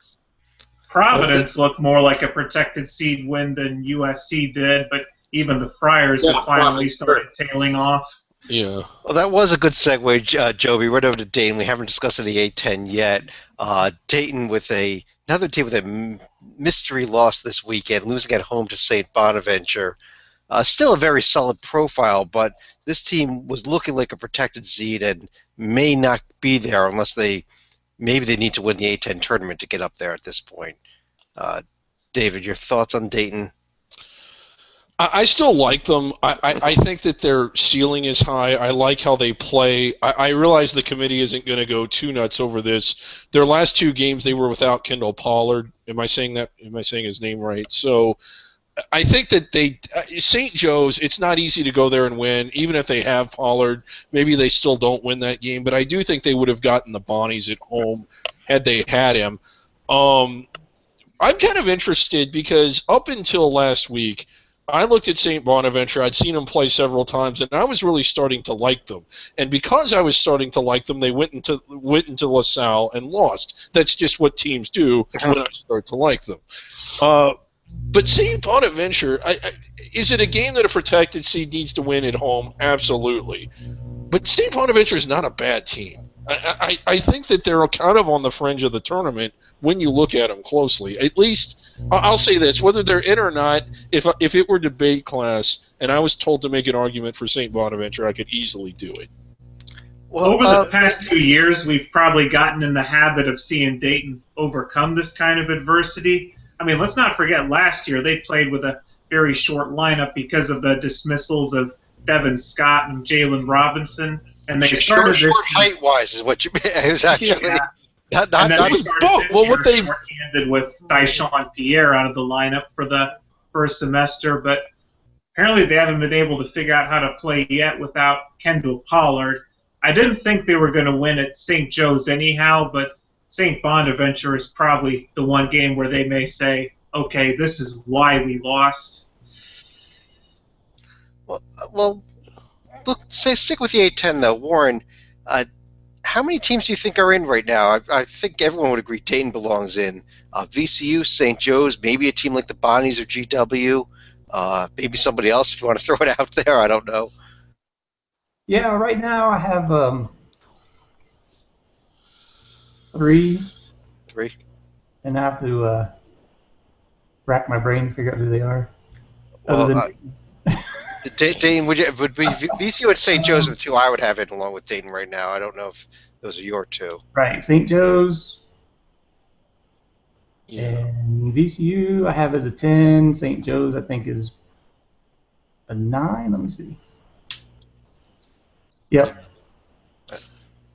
Providence looked more like a protected seed win than USC did, but even the Friars have finally started tailing off. Yeah. Well, that was a good segue, Joby. Right over to Dayton. We haven't discussed any A-10 yet. Dayton with another team with a mystery loss this weekend, losing at home to St. Bonaventure. Still a very solid profile, but this team was looking like a protected seed and may not be there unless maybe they need to win the A10 tournament to get up there at this point. David, your thoughts on Dayton? I still like them. I think that their ceiling is high. I like how they play. I realize the committee isn't going to go too nuts over this. Their last 2 games, they were without Kendall Pollard. Am I saying that? Am I saying his name right? So I think that St. Joe's, it's not easy to go there and win. Even if they have Pollard, maybe they still don't win that game. But I do think they would have gotten the Bonnies at home had they had him. I'm kind of interested because up until last week, I looked at St. Bonaventure. I'd seen them play several times, and I was really starting to like them. And because I was starting to like them, they went into LaSalle and lost. That's just what teams do when I start to like them. But St. Bonaventure, is it a game that a protected seed needs to win at home? Absolutely. But St. Bonaventure is not a bad team. I think that they're kind of on the fringe of the tournament when you look at them closely. At least, I'll say this, whether they're in or not, if it were debate class and I was told to make an argument for St. Bonaventure, I could easily do it. Well, over the past 2 years, we've probably gotten in the habit of seeing Dayton overcome this kind of adversity. I mean, let's not forget last year they played with a very short lineup because of the dismissals of Devin Scott and Jalen Robinson. And they started short height-wise is what you mean. It was actually not short-handed with Dyshawn Pierre out of the lineup for the first semester, but apparently they haven't been able to figure out how to play yet without Kendall Pollard. I didn't think they were going to win at St. Joe's anyhow, but St. Bonaventure is probably the one game where they may say, okay, this is why we lost. Well, look, stick with the A10 though, Warren. How many teams do you think are in right now? I think everyone would agree Dayton belongs in. VCU, St. Joe's, maybe a team like the Bonnies or GW, maybe somebody else if you want to throw it out there. I don't know. Yeah, right now I have 3. 3. And I have to rack my brain to figure out who they are. Well, Dayton, would be VCU and St. Joe's are the 2 I would have in along with Dayton right now. I don't know if those are your 2. Right, St. Joe's Yeah. and VCU I have as a 10. St. Joe's I think is a 9. Let me see. Yep.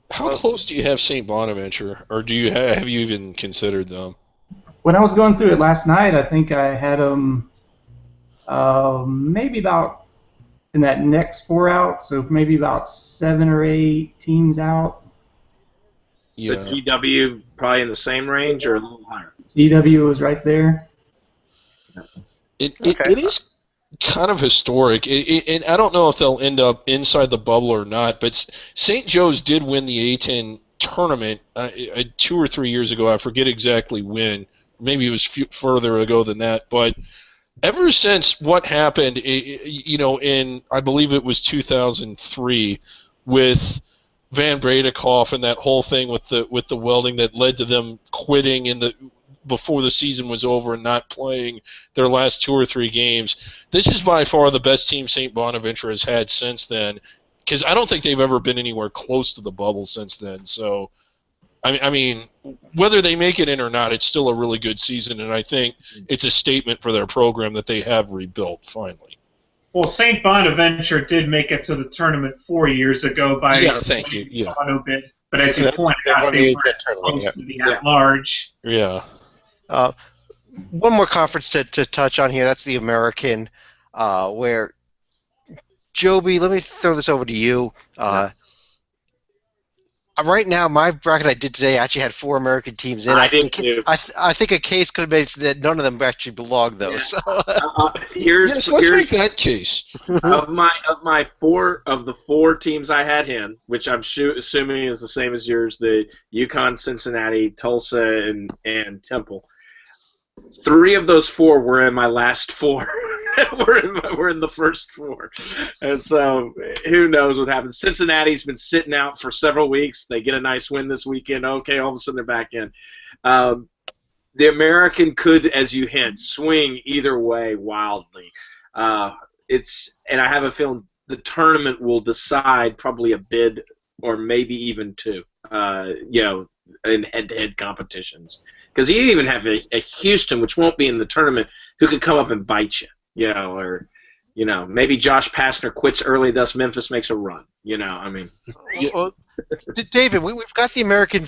How close do you have St. Bonaventure, or do you have you even considered them? When I was going through it last night, I think I had them maybe about in that next 4 out, so maybe about 7 or 8 teams out. Yeah. The GW probably in the same range or a little higher. GW was right there. It is kind of historic, and I don't know if they'll end up inside the bubble or not, but St. Joe's did win the A10 tournament 2 or 3 years ago. I forget exactly when. Maybe it was further ago than that, but ever since what happened, in I believe it was 2003 with Van Bredekoff and that whole thing with the welding that led to them quitting before the season was over and not playing their last 2 or 3 games. This is by far the best team St. Bonaventure has had since then, because I don't think they've ever been anywhere close to the bubble since then. So, I mean, whether they make it in or not, it's still a really good season, and I think it's a statement for their program that they have rebuilt finally. Well, St. Bonaventure did make it to the tournament 4 years ago by thank you. Yeah. auto bid, but as you pointed out, they weren't close to the at-large. Yeah. One more conference to touch on here. That's the American, where Joby. Let me throw this over to you. Right now, my bracket I did today actually had 4 American teams in. I did too. I think a case could have made that none of them actually belonged, though. Yeah. So. Let's make that case. of the 4 teams I had in, which I'm assuming is the same as yours, the UConn, Cincinnati, Tulsa, and Temple. 3 of those 4 were in my last 4. we're in the first 4, and so who knows what happens. Cincinnati's been sitting out for several weeks. They get a nice win this weekend. Okay, all of a sudden they're back in. The American could, as you hint, swing either way wildly. and I have a feeling the tournament will decide probably a bid or maybe even two, in head-to-head competitions. Because you even have a Houston, which won't be in the tournament, who could come up and bite you, or maybe Josh Pastner quits early, thus Memphis makes a run. Well, David, we've got the American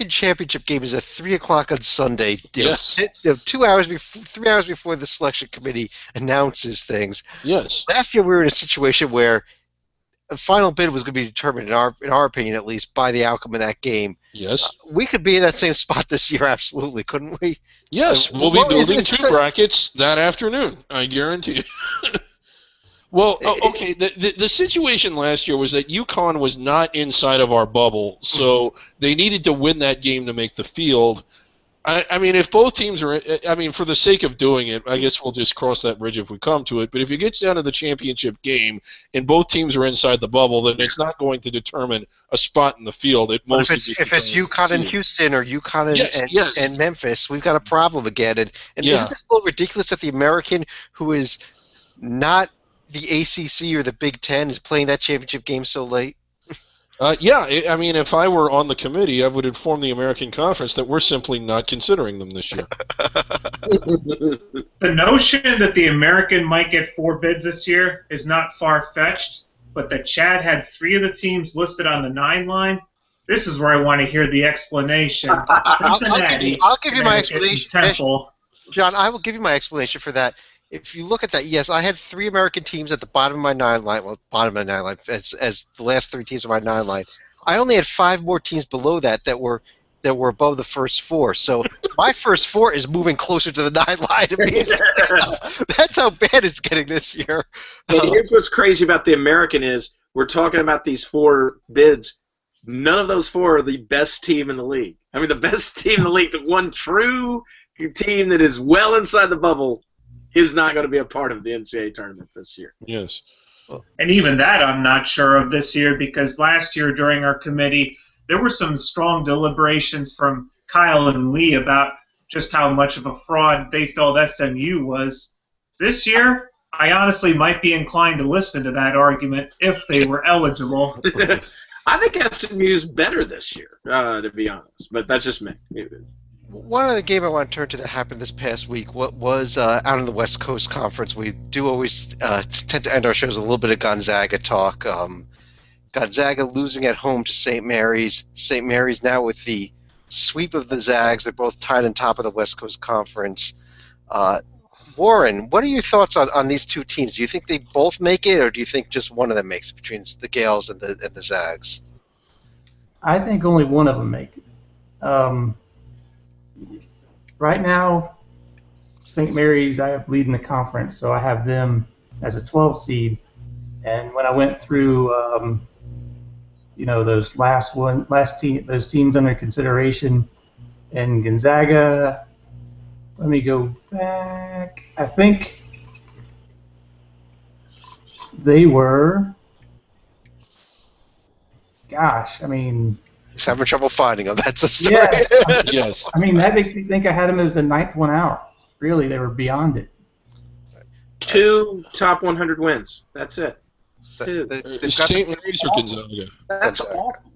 Championship game is at 3:00 on Sunday. Yes. 3 hours before the selection committee announces things. Yes. Last year we were in a situation where a final bid was going to be determined, in our opinion at least, by the outcome of that game. Yes. We could be in that same spot this year, absolutely, couldn't we? Yes, we'll be building two brackets that afternoon, I guarantee you. Well, okay, the situation last year was that UConn was not inside of our bubble, so they needed to win that game to make the field. I mean, if both teams are, for the sake of doing it, I guess we'll just cross that bridge if we come to it, but if it gets down to the championship game and both teams are inside the bubble, then it's not going to determine a spot in the field. If it's UConn and Houston or UConn and Memphis, we've got a problem again. And isn't this a little ridiculous that the American, who is not the ACC or the Big Ten, is playing that championship game so late? If I were on the committee, I would inform the American Conference that we're simply not considering them this year. The notion that the American might get 4 bids this year is not far-fetched, but that Chad had 3 of the teams listed on the 9 line, this is where I want to hear the explanation. I'll give you my explanation. Temple. John, I will give you my explanation for that. If you look at that, yes, I had 3 American teams at the bottom of my 9 line. Well, bottom of my 9 line as the last 3 teams of my 9 line. I only had 5 more teams below that were above the first 4. So my first 4 is moving closer to the 9 line. That's how bad it's getting this year. And here's what's crazy about the American is we're talking about these 4 bids. None of those 4 are the best team in the league. I mean, the best team in the league, the one true team that is well inside the bubble, is not going to be a part of the NCAA tournament this year. Yes. And even that I'm not sure of this year, because last year during our committee, there were some strong deliberations from Kyle and Lee about just how much of a fraud they felt SMU was. This year, I honestly might be inclined to listen to that argument if they were eligible. I think SMU's better this year, to be honest, but that's just me. One other game I want to turn to that happened this past week was out in the West Coast Conference. We do always tend to end our shows with a little bit of Gonzaga talk. Gonzaga losing at home to St. Mary's. St. Mary's now with the sweep of the Zags. They're both tied on top of the West Coast Conference. Warren, what are your thoughts on these 2 teams? Do you think they both make it, or do you think just one of them makes it between the Gales and the Zags? I think only one of them make it. Right now, St. Mary's, I have leading the conference, so I have them as a 12 seed. And when I went through, those those teams under consideration, and Gonzaga, let me go back. I think they were. He's having trouble finding them. That's the story. Yeah. Yes. That makes me think I had them as the 9th one out. Really, they were beyond it. 2 top 100 wins. That's it. 2. St. Mary's or Gonzaga? That's awful.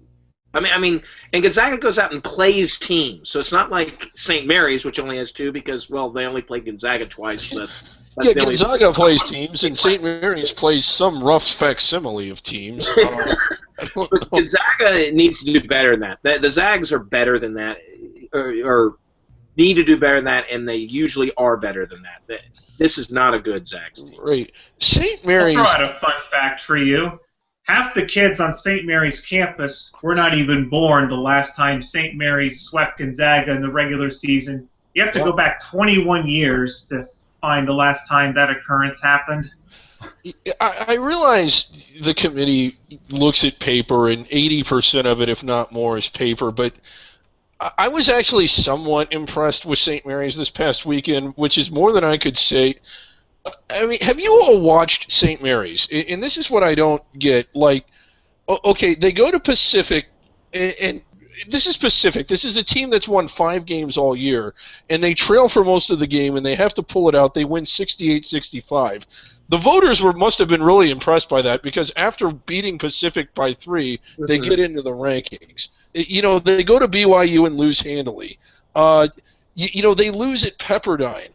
I mean, and Gonzaga goes out and plays teams, so it's not like St. Mary's, which only has 2 because, they only played Gonzaga twice. But Gonzaga plays teams, and St. Mary's plays some rough facsimile of teams. Gonzaga needs to do better than that. The Zags are better than that, or need to do better than that, and they usually are better than that. This is not a good Zags team. Right. St. Mary's. I'll throw out a fun fact for you. Half the kids on St. Mary's campus were not even born the last time St. Mary's swept Gonzaga in the regular season. You have to go back 21 years to find the last time that occurrence happened. I realize the committee looks at paper, and 80% of it, if not more, is paper, but I was actually somewhat impressed with St. Mary's this past weekend, which is more than I could say. I mean, have you all watched St. Mary's? And this is what I don't get. Like, okay, they go to Pacific, and this is Pacific. This is a team that's won 5 games all year, and they trail for most of the game, and they have to pull it out. They win 68-65. The voters must have been really impressed by that, because after beating Pacific by 3, they get into the rankings. They go to BYU and lose handily. They lose at Pepperdine.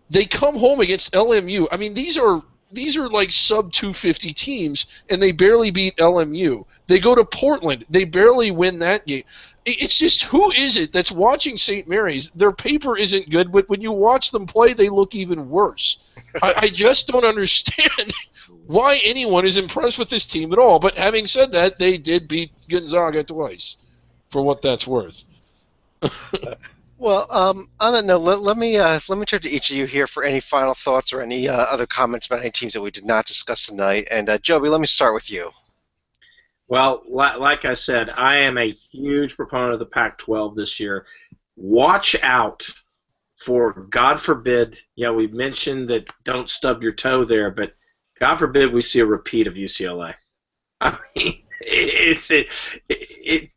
They come home against LMU. I mean, these are like sub 250 teams, and they barely beat LMU. They go to Portland. They barely win that game. It's just, who is it that's watching St. Mary's? Their paper isn't good, but when you watch them play, they look even worse. I just don't understand why anyone is impressed with this team at all. But having said that, they did beat Gonzaga twice, for what that's worth. Well, on that note, let me turn to each of you here for any final thoughts or any other comments about any teams that we did not discuss tonight. And Joby, let me start with you. Well, like I said, I am a huge proponent of the Pac-12 this year. Watch out for, God forbid, we've mentioned that don't stub your toe there, but God forbid we see a repeat of UCLA. I mean,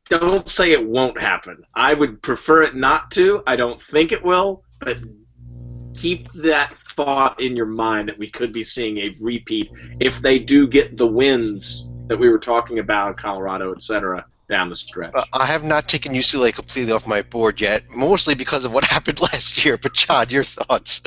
don't say it won't happen. I would prefer it not to. I don't think it will, but keep that thought in your mind that we could be seeing a repeat if they do get the wins that we were talking about in Colorado, etc., down the stretch. I have not taken UCLA completely off my board yet, mostly because of what happened last year. But John, your thoughts?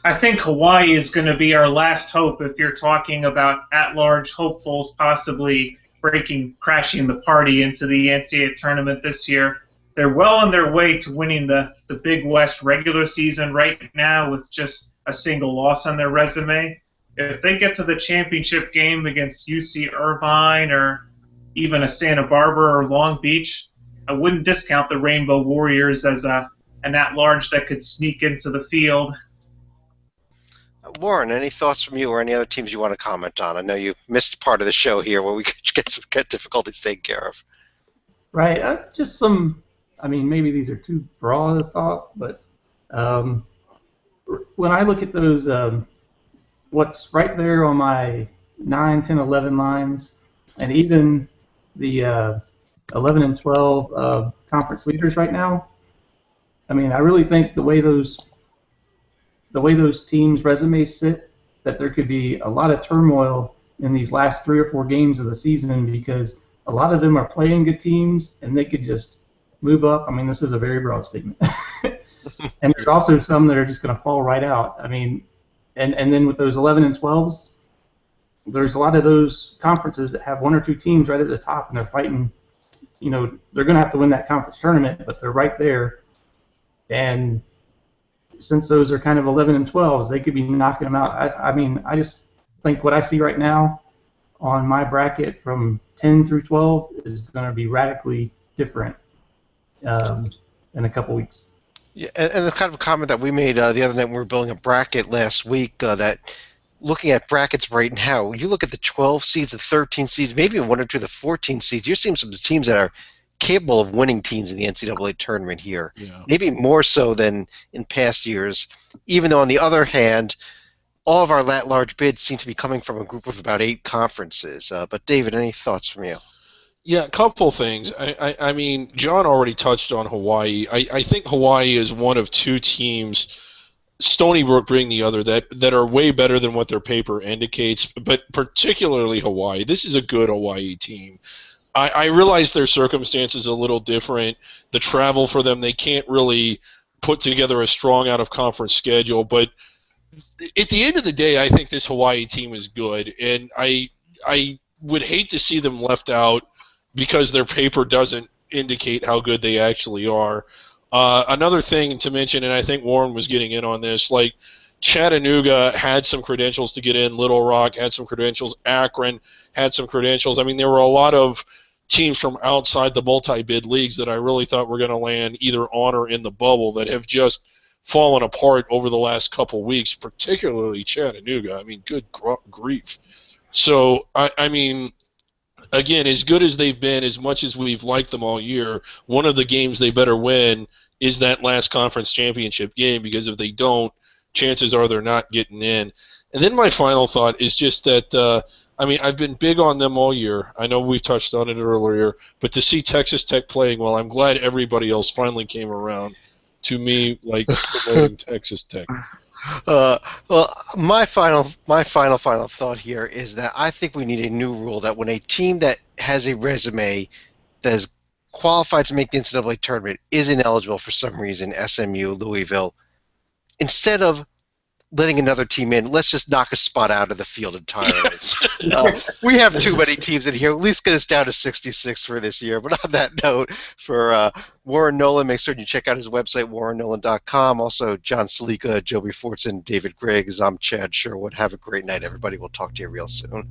I think Hawaii is going to be our last hope if you're talking about at-large hopefuls possibly crashing the party into the NCAA tournament this year. They're well on their way to winning the Big West regular season right now with just a single loss on their resume. If they get to the championship game against UC Irvine or even a Santa Barbara or Long Beach, I wouldn't discount the Rainbow Warriors as an at-large that could sneak into the field. Warren, any thoughts from you or any other teams you want to comment on? I know you missed part of the show here where we get difficulties taken care of. Right. Just some, maybe these are too broad a thought, but when I look at those, what's right there on my 9, 10, 11 lines, and even the 11 and 12 conference leaders right now, I really think the way those teams' resumes sit, that there could be a lot of turmoil in these last 3 or 4 games of the season, because a lot of them are playing good teams and they could just move up. This is a very broad statement. And there's also some that are just going to fall right out. And then with those 11 and 12s, there's a lot of those conferences that have 1 or 2 teams right at the top, and they're fighting. They're going to have to win that conference tournament, but they're right there. And since those are kind of 11 and 12s, they could be knocking them out. I just think what I see right now on my bracket from 10 through 12 is going to be radically different in a couple weeks. Yeah, and it's kind of a comment that we made the other night when we were building a bracket last week, that looking at brackets right now, you look at the 12 seeds, the 13 seeds, maybe 1 or 2 of the 14 seeds, you're seeing some teams that are capable of winning teams in the NCAA tournament here. Yeah. Maybe more so than in past years, even though on the other hand, all of our at-large bids seem to be coming from a group of about 8 conferences. But David, any thoughts from you? Yeah, a couple things. John already touched on Hawaii. I think Hawaii is one of 2 teams, Stony Brook being the other, that are way better than what their paper indicates, but particularly Hawaii. This is a good Hawaii team. I realize their circumstances are a little different. The travel for them, they can't really put together a strong out-of-conference schedule. But at the end of the day, I think this Hawaii team is good. And I would hate to see them left out because their paper doesn't indicate how good they actually are. Another thing to mention, and I think Warren was getting in on this, like Chattanooga had some credentials to get in. Little Rock had some credentials. Akron had some credentials. There were a lot of teams from outside the multi-bid leagues that I really thought were going to land either on or in the bubble that have just fallen apart over the last couple weeks, particularly Chattanooga. Good grief. So, again, as good as they've been, as much as we've liked them all year, one of the games they better win is that last conference championship game, because if they don't, chances are they're not getting in. And then my final thought is just that I mean, I've been big on them all year. I know we touched on it earlier, but to see Texas Tech playing well, I'm glad everybody else finally came around to me, like, promoting Texas Tech. Well, my final thought here is that I think we need a new rule that when a team that has a resume that is qualified to make the NCAA tournament is ineligible for some reason, SMU, Louisville, instead of letting another team in, let's just knock a spot out of the field entirely. We have too many teams in here. At least get us down to 66 for this year. But on that note, for Warren Nolan, make sure you check out his website, warrennolan.com. Also, John Salika, Joby Fortson, David Griggs. I'm Chad Sherwood. Have a great night, everybody. We'll talk to you real soon.